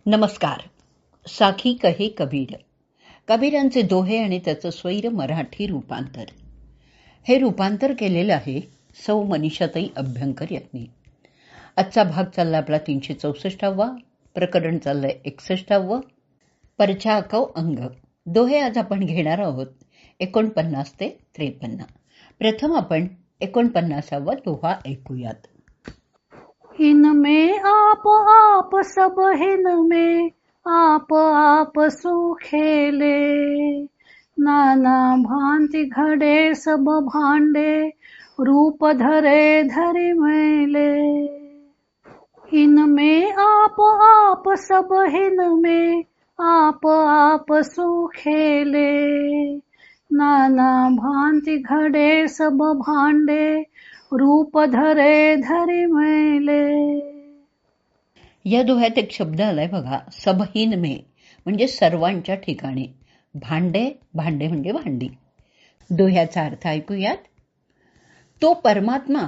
नमस्कार. साखी कहे कबीर. कबीरांचे दोहे आणि त्याचं स्वैर मराठी रूपांतर. हे रूपांतर केलेलं आहे सौ मनीषाताई अभ्यंकर यांनी. आजचा भाग चालला आपला 364वा, प्रकरण चाललंय 61वा, परछाकव अंग. दोहे आज आपण घेणार आहोत 49 ते 53. प्रथम आपण 49वा दोहा ऐकूयात. इनमें आप सब हिनमें आप सुखेले, नाना भांति घडे सब भांडे, रूप धरे धरि मैले. इनमें आप सब हिनमें आप सुखेले, नाना भांति घडे सब भांडे, रूप धरे धरि मैले. या दोह्यात एक शब्द आलाय बघा, सबहीन में म्हणजे सर्वांच्या ठिकाणी. भांडे भांडे म्हणजे भांडी. दोह्याचा अर्थ ऐकूयात. तो परमात्मा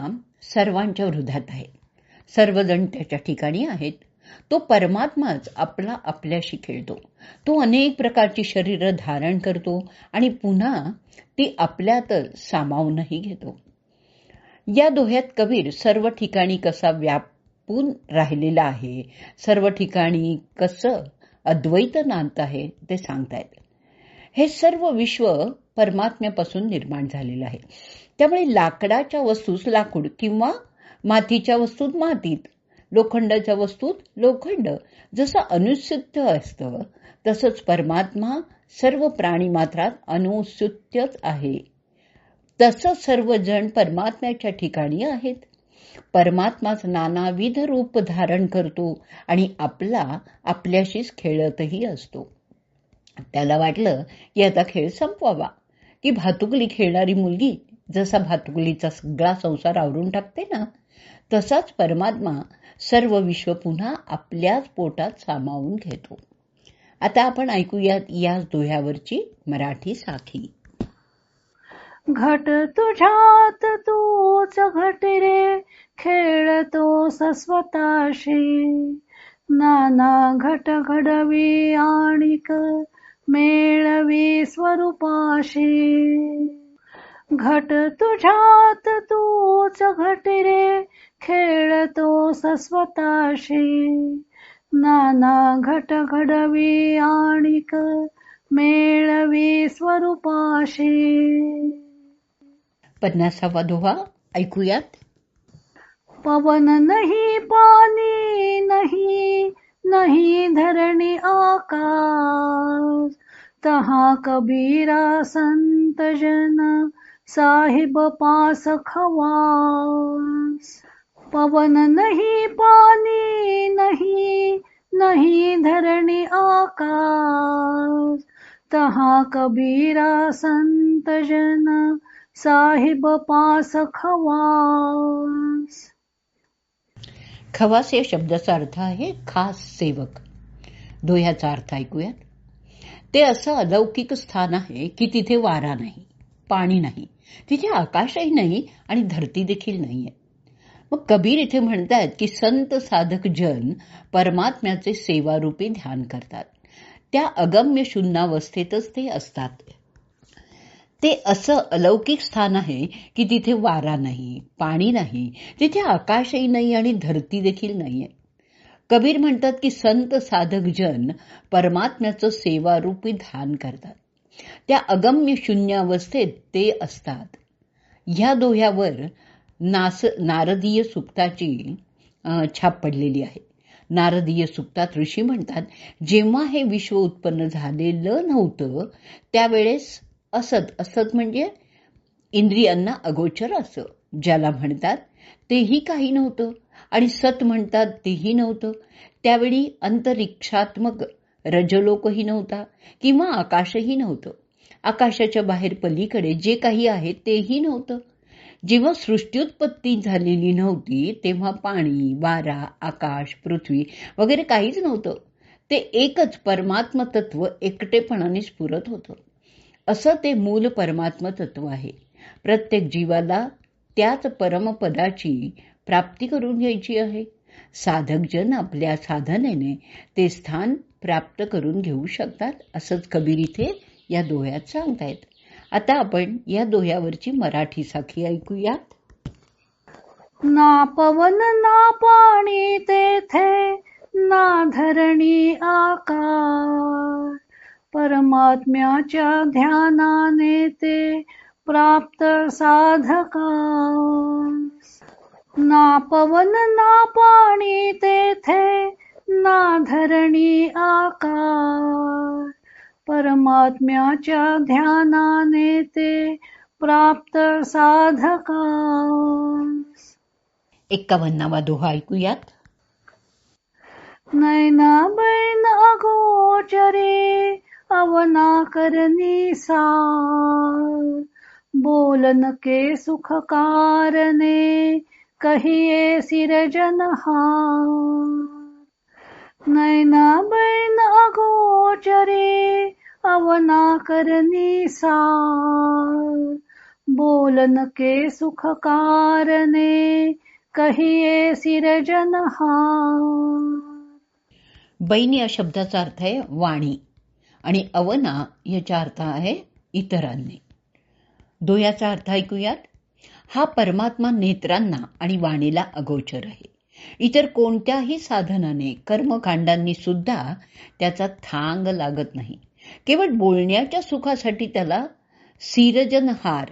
सर्वांच्या हृदयात आहे. सर्वजण त्याच्या ठिकाणी आहेत. तो परमात्माच आपला आपल्याशी खेळतो. तो अनेक प्रकारची शरीर धारण करतो आणि पुन्हा ती आपल्यातच सामावूनही घेतो. या दोह्यात कबीर सर्व ठिकाणी कसा व्यापून राहिलेला आहे, सर्व ठिकाणी कसं अद्वैत नांद आहे ते सांगतायत. हे सर्व विश्व परमात्म्यापासून निर्माण झालेलं आहे. त्यामुळे लाकडाच्या वस्तूत लाकूड किंवा मातीच्या वस्तूत मातीत, लोखंडाच्या वस्तूत लोखंड जसं अनुसूत्य असतं, तसंच परमात्मा सर्व प्राणी मात्रात अनुसूत्यच आहे. तसं सर्वजण परमात्म्याच्या ठिकाणी आहेत. परमात्माच नानाविध रूप धारण करतो आणि आपला आपल्याशीच खेळतही असतो. त्याला वाटलं की आता खेळ संपवावा, की भातुकली खेळणारी मुलगी जसा भातुकलीचा सगळा संसार आवरून टाकते ना, तसाच परमात्मा सर्व विश्व पुन्हा आपल्याच पोटात सामावून घेतो. आता आपण ऐकूयात याच दोह्यावरची मराठी साखी. घट तुझ्यात तूच घटी रे, खेळतोस स्वतःशी, नाना घट घडवी आणिक मेळवी स्वरूपाशी. घट तुझ्यात तूच घटी रे, खेळतोस स्वतःशी, नाना घट घडवी आणिक मेळवी स्वरूपाशी. 50वा दोहा ऐकूयात. पवन नहीं पानी नहीं, नहीं धरणी आकाश, तहाँ कबीरा संत जन साहिब पास खवास. पवन नहीं पानी नहीं, नहीं धरणी आकाश, तहाँ कबीरा संत जन साहिब पास खवास. खवास या शब्दाचा अर्थ आहे खास सेवक. दोह्याचा अर्थ ऐकूयात. ते असं अलौकिक स्थान आहे की तिथे वारा नाही, पाणी नाही, तिथे आकाशही नाही आणि धरती देखील नाहीये. मग कबीर इथे म्हणतात की संत साधक जन परमात्म्याचे सेवारूपी ध्यान करतात. त्या अगम्य शून्यावस्थेतच ते असतात. ते असं अलौकिक स्थान आहे की तिथे वारा नाही, पाणी नाही, तिथे आकाशही नाही आणि धरती देखील नाहीये. कबीर म्हणतात की संत साधक जन परमात्म्याचं सेवारूपी ध्यान करतात. त्या अगम्य शून्यावस्थेत ते असतात. ह्या दोह्यावर नारदीय सूक्ताची छाप पडलेली आहे. नारदीय सूक्तात ऋषी म्हणतात, जेव्हा हे विश्व उत्पन्न झालेलं नव्हतं त्यावेळेस असत, असत म्हणजे इंद्रियांना अगोचर असं ज्याला म्हणतात तेही काही नव्हतं, आणि सत म्हणतात तेही नव्हतं. त्यावेळी अंतरिक्षात्मक रजलोकही नव्हता किंवा आकाशही नव्हतं. आकाशाच्या बाहेर पलीकडे जे काही आहे तेही नव्हतं. जेव्हा सृष्टीउत्पत्ती झालेली नव्हती तेव्हा पाणी, वारा, आकाश, पृथ्वी वगैरे काहीच नव्हतं. ते एकच परमात्म तत्व एकटेपणाने स्फुरत होतं. असं ते मूल परमात्म तत्व आहे. प्रत्येक जीवाला त्याच परमपदाची प्राप्ती करून घ्यायची आहे. साधकजन आपल्या साधनेने ते स्थान प्राप्त करून घेऊ शकतात, असंच कबीर इथे या दोह्यात सांगतायत. आता आपण या दोह्यावरची मराठी साखी ऐकूयात. ना पवन ना पाणी तेथे, ना धरणी आकाश, परमात्म्याच्या ध्यानाने ते प्राप्त साधकास. ना पवन ना पाणी तेथे, ना धरणी आकाश, परमात्म्याच्या ध्यानाने ते प्राप्त साधकास. 51वा दोहा ऐकूयात. नैना बैन अगोचरे, अवनाकरणी सार, बोलन के सुख कारणे, कहिये सिरजनहार. नैना बैन अगोचरे, अवनाकरणी सार, बोलन के सुख कारणे, कहिये सिरजनहार. बैन या शब्दाचा अर्थ आहे वाणी आणि अवना याचा अर्थ आहे इतरांनी. दोह्याचा अर्थ ऐकूयात. हा परमात्मा नेत्रांना आणि वाणीला अगोचर आहे. इतर कोणत्याही साधनाने, कर्मकांडांनी सुद्धा त्याचा थांग लागत नाही. केवळ बोलण्याच्या सुखासाठी त्याला सिरजनहार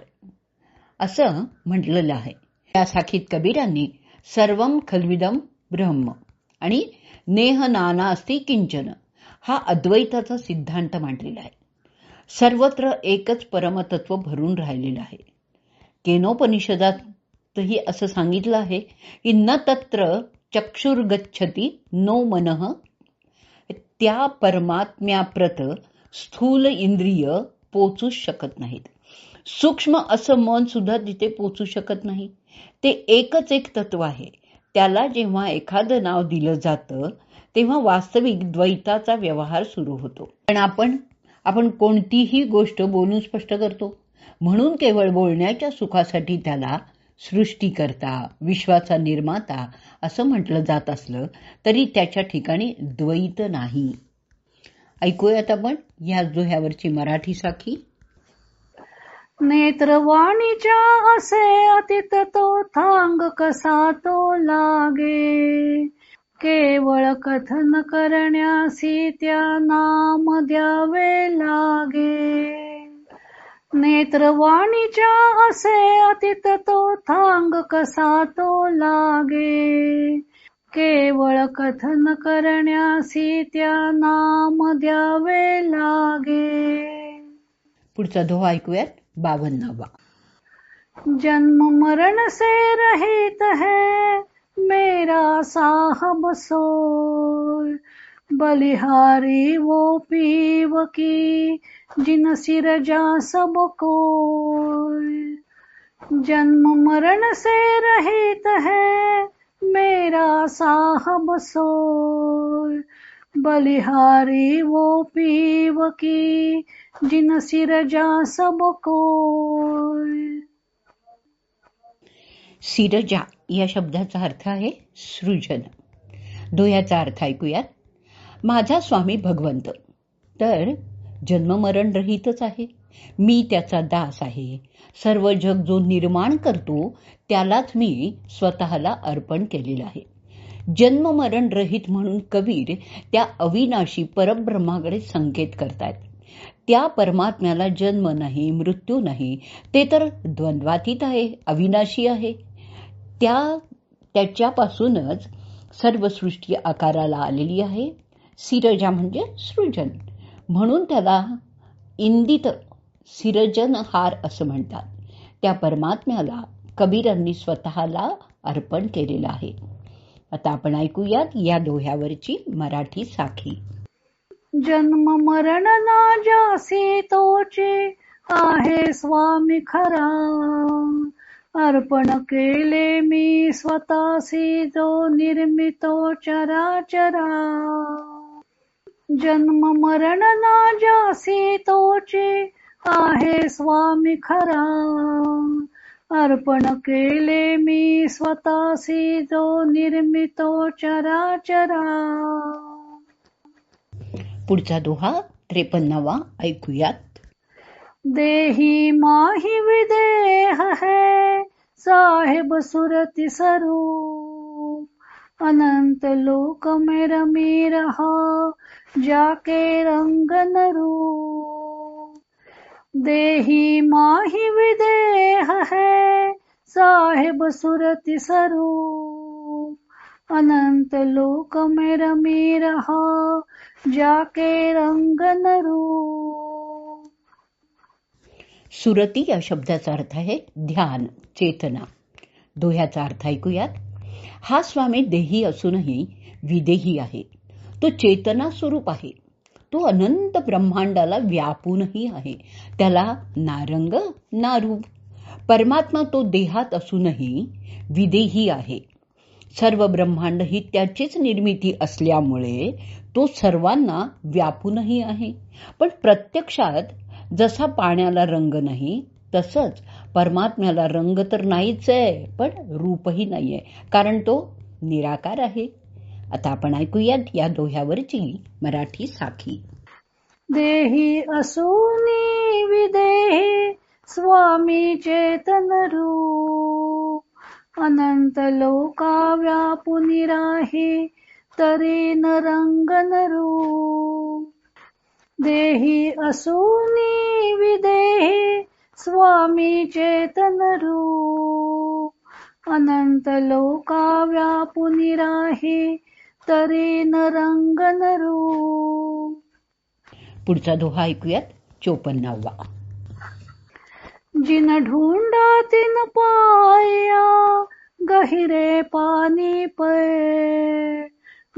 असं म्हटलेलं आहे. या साखीत कबीरांनी सर्वम खल्विदम ब्रह्म आणि नेह नाना अस्ति किंचन हा अद्वैताचा सिद्धांत मांडलेला आहे. सर्वत्र एकच परमतत्व भरून राहिलेलं आहे. केनोपनिषदातही असं सांगितलं आहे की न तत्र चक्षुर्गच्छति नो मनः, त्या परमात्म्याप्रत स्थूल इंद्रिय पोचूच शकत नाहीत. सूक्ष्म असं मन सुद्धा तिथे पोचू शकत नाही. ते एकच एक तत्व आहे. त्याला जेव्हा एखादं नाव दिलं जातं तेव्हा वास्तविक द्वैताचा व्यवहार सुरू होतो. पण आपण कोणतीही गोष्ट बोलून स्पष्ट करतो. म्हणून केवळ बोलण्याच्या सुखासाठी त्याला सृष्टीकर्ता, विश्वाचा निर्माता असं म्हटलं जात असलं तरी त्याच्या ठिकाणी द्वैत नाही. ऐकूयात आपण या दोह्यावरची मराठी साखी. नेत्रवाणीच्या असे अतीत तो थांग कसा तो लागे, केवळ कथन करण्यासी त्या नाम द्यावे लागे. नेत्रवाणीच्या असे अतीत तो थांग कसा तो लागे, केवळ कथन करण्यासी त्या नाम द्यावे लागे. पुढचा दोहा ऐकूयात. 52वा. जन्म मरण से रहित है मेरा साहब सोय, बलिहारी वो पीव की जिन सिरजा सब कोय. जन्म मरण से रहित है मेरा साहब सोय, बलिहारी वो पीव की जिन सिरजा सब कोय. सिरजा या शब्दाचा अर्थ आहे सृजन. दोह्याचा अर्थ ऐकूयात. माझा स्वामी भगवंत तर जन्ममरण रहितच आहे. मी त्याचा दास आहे. सर्व जग जो निर्माण करतो त्यालाच मी स्वतःला अर्पण केलेलं आहे. जन्ममरण रहित म्हणून कबीर त्या अविनाशी परब्रह्माकडे संकेत करतात. त्या परमात्म्याला जन्म नाही, मृत्यू नाही. ते तर द्वंद्वातीत आहे, अविनाशी आहे. त्याच्यापासूनच सर्व सृष्टी आकाराला आलेली आहे. सिरजा म्हणजे सृजन. म्हणून त्याला इंदित सिरजनहार असं म्हणतात. त्या परमात्म्याला कबीरांनी स्वतःला अर्पण केलेलं आहे. आता आपण ऐकूयात या दोह्यावरची मराठी साखी. जन्म मरण ना जासी तोचे आहे स्वामी खरा, अर्पण केले मी स्वतःसी जो निर्मितो चराचरा. जन्म मरण ना जासी तोचे आहे स्वामी खरा, अर्पण केले मी स्वतःसी जो निर्मितो चराचरा. पुढचा दोहा 53वा ऐकूयात. देही माही विदेह है साहेब सुरति स्वरूप. अनंत लोक में रमी रहा जाके रंग न रूप. देही माही विदेह है साहेब सुरति स्वरूप. अनंत लोक में रमी रहा जाके रंग न रूप. सुरती या शब्दाचा अर्थ आहे ध्यान, चेतना. दोह्याचा अर्थ ऐकूयात. हा स्वामी देही असूनही विदेही आहे. तो चेतना स्वरूप आहे. तो अनंत ब्रह्मांडाला व्यापूनही आहे. त्याला ना रंग ना रूप. परमात्मा तो देहात असूनही विदेही आहे. सर्व ब्रह्मांड ही त्याचीच निर्मिती असल्यामुळे तो सर्वांना व्यापूनही आहे. पण प्रत्यक्षात जसा पाण्याला रंग नाही तसंच परमात्म्याला रंग तर नाहीच आहे, पण रूपही नाहीये, कारण तो निराकार आहे. आता आपण ऐकूयात या दोह्यावरची मराठी साखी. देही असूनी विदेही स्वामी चेतन रूप. अनंत लोका व्यापुनी राही तरी न रंग न रूप. देही असूनी विदेही स्वामी चेतन रूप. अनंत लोका व्यापुनी राही तरी न रंग न रूप. पुढचा दोहा ऐकूयात 54वा. जिन ढूंढा तिन पाया गहिरे पानी पे.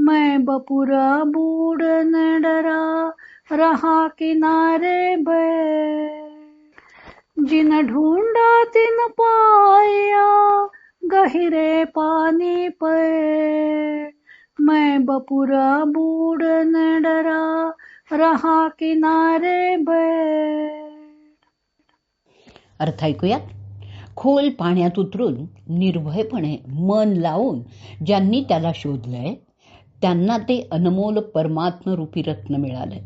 मैं बपुरा बूढ़ न डरा रहा किनारे बैठ. जिन ढूंढा तिन पाया गहिरे पानी पे. मैं बपुरा बूढ़ न डरा रहा किनारे बैठ. अर्थ ऐकूयात. खोल पाण्यात उतरून निर्भयपणे मन लावून ज्यांनी त्याला शोधलंय त्यांना ते अनमोल परमात्मरूपी रत्न मिळालंय.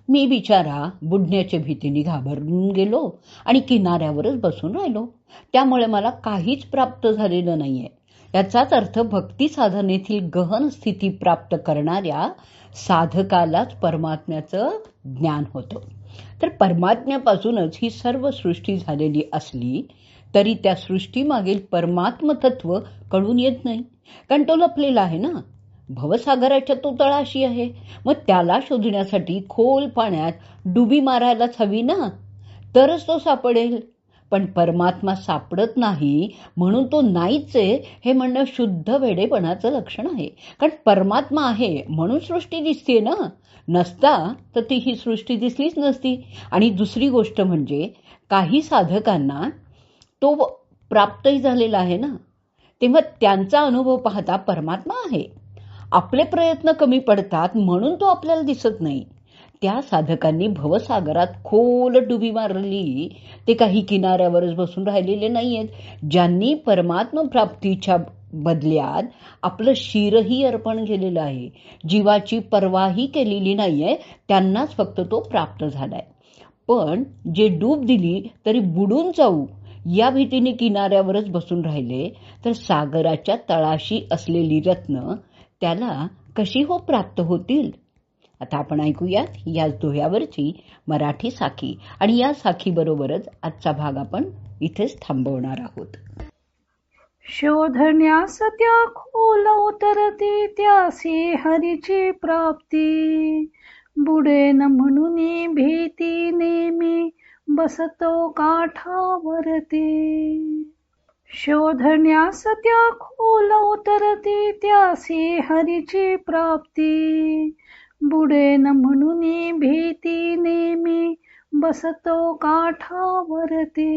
मी बिचारा बुडण्याच्या भीतीने घाबरून गेलो आणि किनाऱ्यावरच बसून राहिलो. त्यामुळे मला काहीच प्राप्त झालेलं नाहीये. याचाच अर्थ भक्ती साधनेतील गहन स्थिती प्राप्त करणाऱ्या साधकालाच परमात्म्याचं ज्ञान होतं. तर परमात्म्यापासूनच ही सर्व सृष्टी झालेली असली तरी त्या सृष्टीमागील परमात्म तत्व कळून येत नाही, कारण तो लपलेला आहे ना. भवसागराच्या तो तळाशी आहे. मग त्याला शोधण्यासाठी खोल पाण्यात डुबी मारायलाच हवी ना, तरच तो सापडेल. पण परमात्मा सापडत नाही म्हणून तो नाहीच आहे हे म्हणणं शुद्ध वेडेपणाचं लक्षण आहे. कारण परमात्मा आहे म्हणून सृष्टी दिसते ना, नसता तर ती ही सृष्टी दिसलीच नसती. आणि दुसरी गोष्ट म्हणजे काही साधकांना तो प्राप्तही झालेला आहे ना, तेव्हा त्यांचा अनुभव पाहता परमात्मा आहे. आपले प्रयत्न कमी पडतात म्हणून तो आपल्याला दिसत नाही. त्या साधकांनी भवसागरात खोल डुबी मारली, ते काही किनाऱ्यावरच बसून राहिलेले नाहीयेत. ज्यांनी परमात्म प्राप्तीच्या बदल्यात आपलं शिरही अर्पण केलेलं आहे, जीवाची पर्वाही केलेली नाहीये, त्यांनाच फक्त तो प्राप्त झालाय. पण जे डूब दिली तरी बुडून जाऊ या भीतीने किनाऱ्यावरच बसून राहिले तर सागराच्या तळाशी असलेली रत्न त्याला कशी हो प्राप्त होतील. आता आपण ऐकूयात या दोह्यावरची मराठी साखी आणि या साखी बरोबरच आजचा भाग आपण इथेच थांबवणार आहोत. शोधण्यास त्या खोल उतरती त्यासी हरीची प्राप्ती. बुडेन म्हणून भीती नेमी बसतो काठावरती. शोधण्यास त्या खोल उतरती त्यासी हरीची प्राप्ती. बुडेन म्हणून भीती नेमी बसतो काठावरती.